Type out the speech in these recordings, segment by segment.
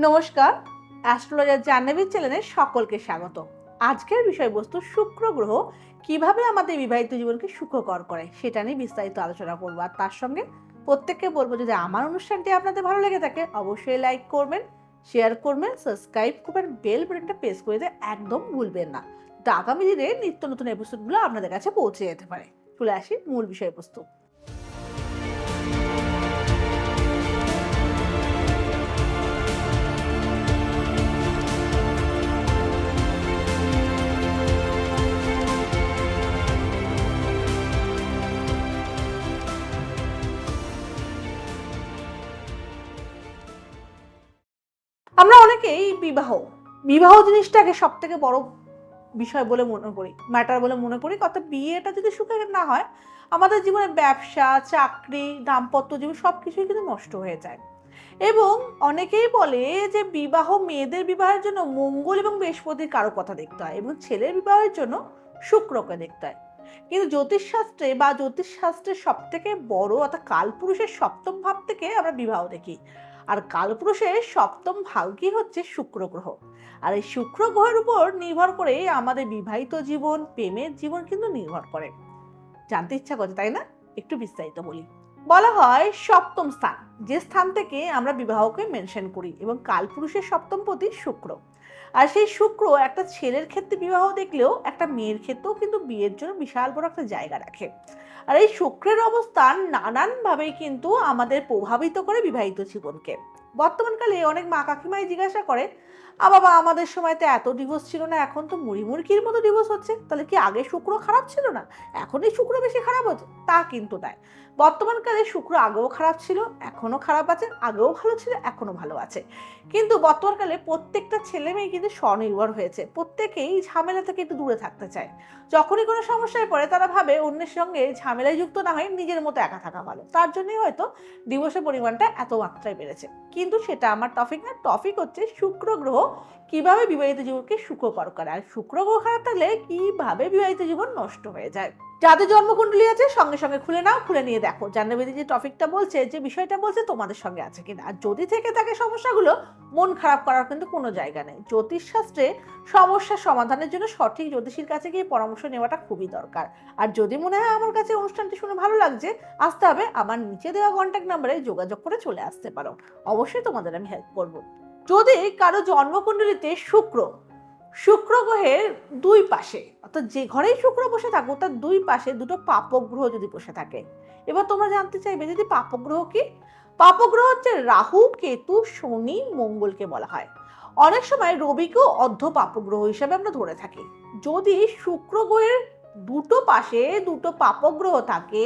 নমস্কার, অ্যাস্ট্রোলজার জাহ্নবী চ্যানেলে সকলকে স্বাগত। আজকের বিষয়বস্তু শুক্র গ্রহ কিভাবে আমাদের বিবাহিত জীবনকে সুখকর করে সেটা নিয়ে বিস্তারিত আলোচনা করবো। আর তার সঙ্গে প্রত্যেককে বলবো, যদি আমার অনুষ্ঠানটি আপনাদের ভালো লেগে থাকে অবশ্যই লাইক করবেন, শেয়ার করবেন, সাবস্ক্রাইব করবেন, বেল বাটনটা প্রেস করে দিতে একদম ভুলবেন না, তো আগামী দিনে নিত্য নতুন এপিসোডগুলো আপনাদের কাছে পৌঁছে যেতে পারে। চলে আসি মূল বিষয়বস্তু। আমরা অনেকেই বিবাহ জিনিসটাকে সব থেকে বড় বিষয় বলে মনে করি, ম্যাটার বলে মনে করি। কত বিয়েটা যদি সুখে না হয়, আমাদের জীবনে ব্যবসা, চাকরি, দাম্পত্য জীবন সব কিছুই কিন্তু নষ্ট হয়ে যায়। এবং অনেকেই বলে যে মেয়েদের বিবাহের জন্য মঙ্গল এবং বৃহস্পতির কারো কথা দেখতে হয়, এবং ছেলের বিবাহের জন্য শুক্রকে দেখতে হয়। কিন্তু জ্যোতিষশাস্ত্রের সব থেকে বড় অর্থাৎ কালপুরুষের সপ্তম ভাব থেকে আমরা বিবাহ দেখি। আর কালপুরুষের সপ্তম ভাবই হচ্ছে শুক্র গ্রহ। আর এই শুক্র গ্রহের উপর নির্ভর করে আমাদের বিবাহিত জীবন, প্রেমের জীবন কিন্তু নির্ভর করে। জানতে ইচ্ছা করছে তাই না? একটু বিস্তারিত বলি। বলা হয় সপ্তম স্থান, যে স্থান থেকে আমরা বিবাহকে মেনশন করি, এবং কালপুরুষের সপ্তম পতি শুক্র। আর সেই শুক্র একটা ছেলের ক্ষেত্রে বিবাহ দেখলেও একটা মেয়ের ক্ষেত্রেও কিন্তু বিয়ের জন্য বিশাল বড় একটা জায়গা রাখে। আর এই শুক্রের অবস্থান নানানভাবেই কিন্তু আমাদের প্রভাবিত করে বিবাহিত জীবনকে। বর্তমানকালে অনেক মা কাকিমাই জিজ্ঞাসা করে, বাবা আমাদের সময় তো এত ডিভোর্স ছিল না, এখন তো মুড়ি মুড়কির মতো ডিভোর্স হচ্ছে, তাহলে কি আগে শুক্র খারাপ ছিল না, এখনই শুক্র বেশি খারাপ হচ্ছে? তা কিন্তু নয়। বর্তমানকালে শুক্র আগেও খারাপ ছিল, এখনো খারাপ আছে, আগেও ভালো ছিল, এখনো ভালো আছে। কিন্তু বর্তমানকালে প্রত্যেকটা ছেলে মেয়ে কিন্তু স্বনির্ভর হয়েছে, প্রত্যেকেই ঝামেলা থেকে একটু দূরে থাকতে চায়। যখনই কোনো সমস্যায় পড়ে তারা ভাবে অন্যের সঙ্গে ঝামেলায় যুক্ত না হয়ে নিজের মতো একা থাকা ভালো। তার জন্যই হয়তো ডিভোর্সের পরিমাণটা এত মাত্রায় বেড়েছে। কিন্তু সেটা আমার টপিক না, টপিক হচ্ছে শুক্র গ্রহ কিভাবে বিবাহিত জীবনকে সুখকর করে, আর শুক্র গ্রহ খারাপ থাকলে কিভাবে বিবাহিত জীবন নষ্ট হয়ে যায়। যাদের জন্মকুণ্ডলী আছে সঙ্গে সঙ্গে খুলে নাও, খুলে নিয়ে দেখো জাহ্নবী যে টপিকটা বলছে, যে বিষয়টা বলছে তোমাদের সঙ্গে আছে কিনা। আর যদি থেকে থাকে সমস্যাগুলো, মন খারাপ করার কিন্তু কোনো জায়গা নেই। জ্যোতিষশাস্ত্রে সমস্যা সমাধানের জন্য সঠিক জ্যোতিষীর কাছে গিয়ে পরামর্শ নেওয়াটা খুবই দরকার। আর যদি মনে হয় আমার কাছে অনুষ্ঠানটি শুনে ভালো লাগছে, আসতে হবে, আমার নিচে দেওয়া কন্ট্যাক্ট নাম্বারে যোগাযোগ করে চলে আসতে পারো। অবশ্যই তোমাদের আমি হেল্প করব। যদি কারো জন্মকুণ্ডলীতে শুক্র গ্রহের দুই পাশে, অর্থাৎ যে ঘরেই শুক্র বসে থাকুক তার দুই পাশে দুটো পাপক গ্রহ যদি বসে থাকে, এবার তোমরা জানতে চাইবে যদি পাপক গ্রহ কি? পাপক গ্রহ হচ্ছে রাহু, কেতু, শনি, মঙ্গলকে বলা হয়। অনেক সময় রবিকেও অর্ধ পাপক গ্রহ হিসেবে আমরা ধরে থাকি। যদি শুক্র গ্রহের দুটো পাশে দুটো পাপক গ্রহ থাকে,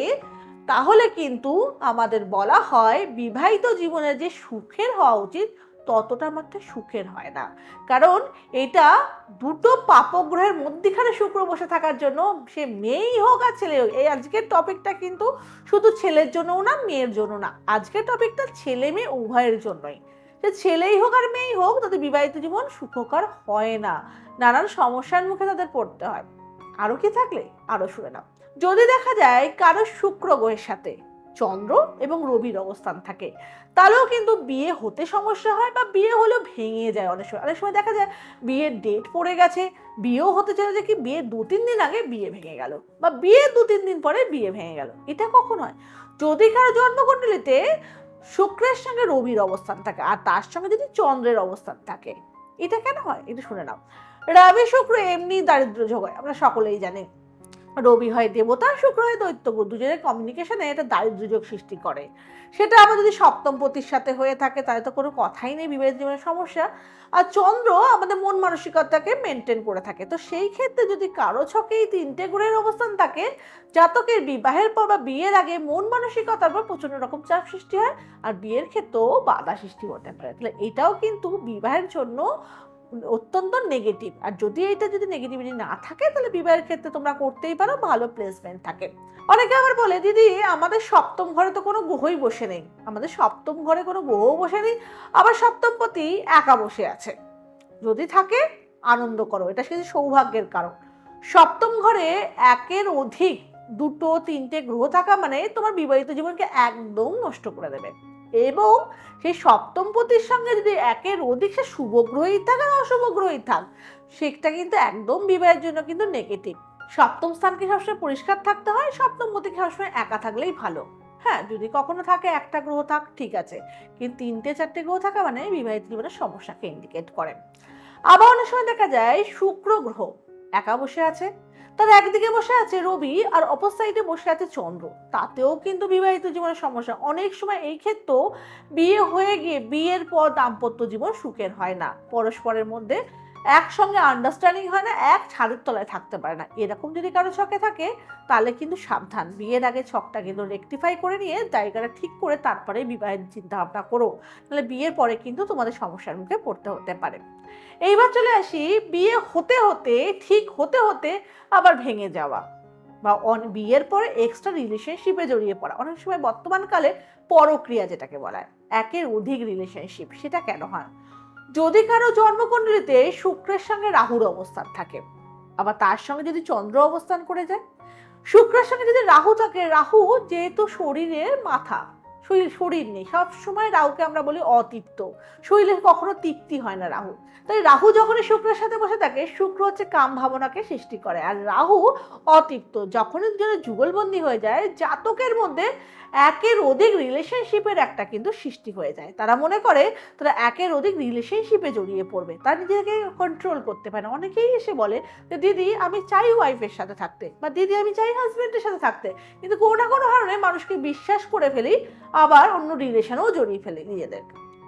তাহলে কিন্তু আমাদের বলা হয় বিবাহিত জীবনে যে সুখের হওয়া উচিত ততটা মাত্রা সুখের হয় না। কারণ এটা দুটো পাপগ্রহের মধ্যখানে শুক্র বসে থাকার জন্য, সে মেয়েই হোক আর ছেলে হোক, এই আজকের টপিকটা কিন্তু শুধু ছেলের জন্যও না, মেয়ের জন্য না, আজকের টপিকটা ছেলে মেয়ে উভয়ের জন্যই। সে ছেলেই হোক আর মেয়েই হোক, তাদের বিবাহিত জীবন সুখকর হয় না, নানান সমস্যার মুখে তাদের পড়তে হয়। আরো কি থাকলে আরো শুনে নাও। যদি দেখা যায় কারো শুক্র গ্রহের সাথে চন্দ্র এবং রবির অবস্থান থাকে, তাহলেও কিন্তু বিয়ে হতে সমস্যা হয়, বা বিয়ে হলেও ভেঙে যায়। অনেক সময় দেখা যায় বিয়ের ডেট পড়ে গেছে, বিয়েও হতে চলেছে, কি বিয়ের 2-3 দিন আগে বিয়ে ভেঙে গেল, বা বিয়ের 2-3 দিন পরে বিয়ে ভেঙে গেল। এটা কখন হয়? যদি কারো জন্মকুণ্ডলীতে শুক্রের সঙ্গে রবির অবস্থান থাকে আর তার সঙ্গে যদি চন্দ্রের অবস্থান থাকে। এটা কেন হয় এটা শুনে নাও। রবি শুক্র এমনি দারিদ্র যোগ হয়, আমরা সকলেই জানি। রবি হয় দেবতা, শুক্র হয় দৈত্যগুরু, দুজনের কমিউনিকেশনে এটা দারিদ্র্যযোগ সৃষ্টি করে। সেটা আবার যদি সপ্তম পতির সাথে হয়ে থাকে তাহলে তো কোনো কথাই নেই, বিবাহিত জীবনের সমস্যা। আর চন্দ্র আমাদের মন মানসিকতাকে মেনটেন করে থাকে। তো সেই ক্ষেত্রে যদি কারো ছকে এই 3টে গ্রহের অবস্থান থাকে, জাতকের বিবাহের পর বা বিয়ের আগে মন মানসিকতার উপর প্রচন্ড রকম চাপ সৃষ্টি হয়, আর বিয়ের ক্ষেত্রেও বাধা সৃষ্টি হতে পারে। তাহলে এটাও কিন্তু বিবাহের জন্য অত্যন্ত নেগেটিভ। আর যদি নেগেটিভিটি না থাকে, তাহলে বিবাহের ক্ষেত্রে তোমরা করতেই পারো, ভালো প্লেসমেন্ট থাকে। অনেকে আবার বলে, দিদি আমাদের সপ্তম ঘরে তো কোনো গ্রহই বসে নেই। আমাদের সপ্তম ঘরে কোনো গ্রহ বসে নেই, আবার সপ্তমপতি একা বসে আছে। যদি থাকে আনন্দ করো, এটা কিন্তু সৌভাগ্যের কারণ। সপ্তম ঘরে একের অধিক 2-3টে গ্রহ থাকা মানে তোমার বিবাহিত জীবনকে একদম নষ্ট করে দেবে। এবং সেই সপ্তমপতির সঙ্গে যদি একের অধিক সে শুভগ্রহী থাক আর অশুভগ্রহী থাক, সেটা কিন্তু একদম বিবাহের জন্য কিন্তু নেগেটিভ। সপ্তম স্থানকে সবসময় পরিষ্কার থাকতে হয়, সপ্তমপতিকে সবসময় একা থাকলেই ভালো। হ্যাঁ, যদি কখনো থাকে একটা গ্রহ থাক ঠিক আছে, কিন্তু 3-4টে গ্রহ থাকা মানে বিবাহিত জীবনের সমস্যাকে ইন্ডিকেট করে। আবার অনেক সময় দেখা যায় শুক্র গ্রহ একা বসে আছে, তার একদিকে বসে আছে রবি আর অপর সাইডে বসে আছে চন্দ্র, তাতেও কিন্তু বিবাহিত জীবনের সমস্যা। অনেক সময় এই ক্ষেত্রেও বিয়ে হয়ে গিয়ে বিয়ের পর দাম্পত্য জীবন সুখের হয় না, পরস্পরের মধ্যে একসঙ্গে আন্ডারস্ট্যান্ডিং হয় না, এক ছাদের তলায় থাকতে পারে না। এরকম যদি কারো ছকে থাকে তাহলে কিন্তু সাবধান, বিয়ের আগে ছকটা কিন্তু রেকটিফাই করে নিয়ে জায়গাটা ঠিক করে তারপরে বিবাহের চিন্তা ভাবনা করো, তাহলে বিয়ের পরে কিন্তু তোমাদের সমস্যার মুখে পড়তে হতে পারে। এইবার চলে আসি বিয়ে হতে হতে ঠিক হতে হতে আবার ভেঙে যাওয়া বা বিয়ের পরে এক্সট্রা রিলেশনশিপে জড়িয়ে পড়া। অনেক সময় বর্তমানকালে পরক্রিয়া যেটাকে বলা হয়, একের অধিক রিলেশনশিপ, সেটা কেন হয়? যদি কারো জন্মকুণ্ডলিতে শুক্রের সঙ্গে রাহুর অবস্থান থাকে, আবার তার সঙ্গে যদি চন্দ্র অবস্থান করে যায়, শুক্রের সঙ্গে যদি রাহু থাকে, রাহু যেহেতু শরীরের মাথা, শরীর নেই, সব সময় রাহুকে আমরা বলি অতৃপ্ত, শরীরে কখনো তৃপ্তি হয় না রাহু। তাই রাহু যখনই শুক্রের সাথে বসে থাকে, শুক্র হচ্ছে কাম ভাবনাকে সৃষ্টি করে, আর রাহু অতৃপ্ত। যখনই দুজনে যুগলবন্দী হয়ে যায়, জাতকের মধ্যে একের অধিক রিলেশনশিপের একটা কিন্তু সৃষ্টি হয়ে যায়। তারা মনে করে তারা একের অধিক রিলেশনশিপে জড়িয়ে পড়বে, তারা নিজেকে কন্ট্রোল করতে পারে না। অনেকেই এসে বলে যে দিদি আমি চাই ওয়াইফের সাথে থাকতে, বা দিদি আমি চাই হাজবেন্ডের সাথে থাকতে, কিন্তু কোনো না কোনো কারণে মানুষকে বিশ্বাস করে ফেলি, আবার অন্য রিলেশনেও জড়িয়ে ফেলি নিজেদের।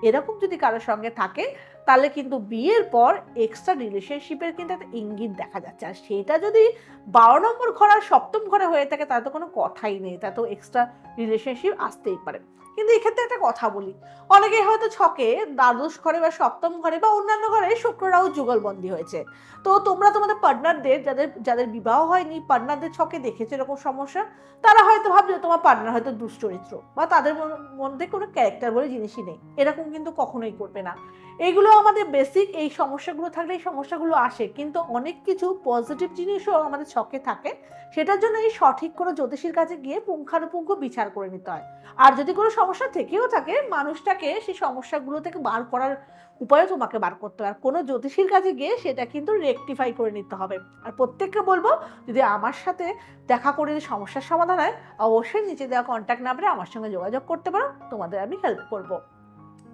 এরকম যদি কারোর সঙ্গে থাকে তাহলে কিন্তু বিয়ের পর এক্সট্রা রিলেশনশিপের কিন্তু একটা ইঙ্গিত দেখা যাচ্ছে। আর সেটা যদি 12 নম্বর ঘর আর সপ্তম ঘরে হয়ে থাকে তার তো কোনো কথাই নেই, তা তো এক্সট্রা রিলেশনশিপ আসতেই পারে। কিন্তু এক্ষেত্রে একটা কথা বলি, অনেকেই হয়তো ছকে দ্বাদশ ঘরে বা সপ্তম ঘরে বা অন্যান্য ঘরে শুক্র রাহু যুগলবন্দী হয়েছে, তো তোমরা তোমাদের পার্টনারদের, যাদের যাদের বিবাহ হয়নি, পার্টনারদের ছকে দেখেছো এরকম সমস্যা, তারা হয়তো ভাবছে তোমার পার্টনার হয়তো দুশ্চরিত্র বা তাদের মধ্যে কোনো ক্যারেক্টার বলে জিনিসই নেই। এরকম কিন্তু কখনোই করবে না। এইগুলো আমাদের বেসিক, এই সমস্যাগুলো থাকলে এই সমস্যাগুলো আসে, কিন্তু অনেক কিছু পজিটিভ জিনিসও আমাদের ছকে থাকে। সেটার জন্য এই সঠিক কোনো জ্যোতিষীর কাছে গিয়ে পুঙ্খানুপুঙ্খ বিচার করে নিতে হয়। আর যদি কোনো সমস্যা থেকেও থাকে, মানুষটাকে সেই সমস্যাগুলো থেকে বার করার উপায়ও তোমাকে বার করতে হবে। আর কোনো জ্যোতিষীর কাছে গিয়ে সেটা কিন্তু রেকটিফাই করে নিতে হবে। আর প্রত্যেককে বলবো, যদি আমার সাথে দেখা করে যদি সমস্যার সমাধান হয়, অবশ্যই নিচে দেওয়া কন্ট্যাক্ট নাম্বারে আমার সঙ্গে যোগাযোগ করতে পারো, তোমাদের আমি হেল্প করবো।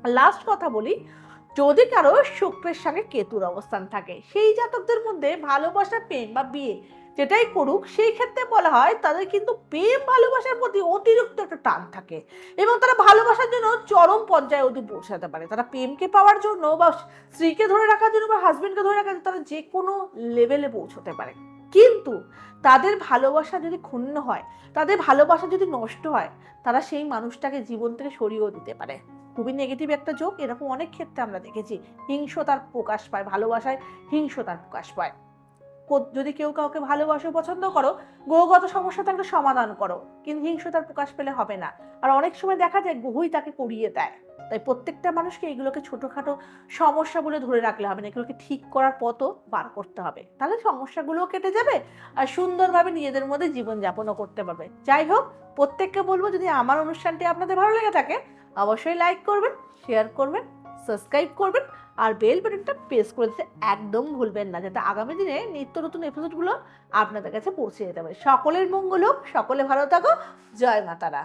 লাস্ট কথা বলি, যদি কারো শুক্রের সঙ্গে কেতুর অবস্থান থাকে, সেই জাতকদের মধ্যে ভালোবাসা, প্রেম বা বিয়ে যেটাই করুক, সেই ক্ষেত্রে বলা হয় তাদের কিন্তু প্রেম ভালোবাসার প্রতি অতিরিক্ত একটা টান থাকে, এবং তারা ভালোবাসার জন্য চরম পর্যায়ে অবধি পৌঁছাতে পারে। তারা প্রেমকে পাওয়ার জন্য বা স্ত্রীকে ধরে রাখার জন্য বা হাজবেন্ডকে ধরে রাখার জন্য তারা যে কোনো লেভেলে পৌঁছতে পারে। কিন্তু তাদের ভালোবাসা যদি ক্ষুণ্ণ হয়, তাদের ভালোবাসা যদি নষ্ট হয়, তারা সেই মানুষটাকে জীবন থেকে সরিয়েও দিতে পারে। খুবই নেগেটিভ একটা যোগ, এরকম অনেক ক্ষেত্রে আমরা দেখেছি। হিংসতার প্রকাশ পায়, ভালোবাসায় হিংসতার প্রকাশ পায়। যদি কেউ কাউকে ভালোবাসো, পছন্দ করো, গ্রহগত সমস্যা থাকলে সমাধান করো, কিন্তু হিংসতার প্রকাশ পেলে হবে না। আর অনেক সময় দেখা যায় গ্রহই তাকে করিয়ে দেয়। তাই প্রত্যেকটা মানুষকে এগুলোকে ছোটখাটো সমস্যা বলে ধরে রাখলে হবে না, এগুলোকে ঠিক করার পথও বার করতে হবে, তাহলে সমস্যাগুলোও কেটে যাবে আর সুন্দরভাবে নিজেদের মধ্যে জীবনযাপনও করতে পারবে। যাই হোক, প্রত্যেককে বলবো, যদি আমার অনুষ্ঠানটি আপনাদের ভালো লেগে থাকে অবশ্যই লাইক করবেন, শেয়ার করবেন, সাবস্ক্রাইব করবেন, আর বেল বাটনটা প্রেস করে দিতে একদম ভুলবেন না, যাতে আগামী দিনে নিত্য নতুন এপিসোডগুলো আপনাদের কাছে পৌঁছে যেতে পারে। সকলের মঙ্গল হোক, সকলে ভালো থাকো, জয় মা তারা।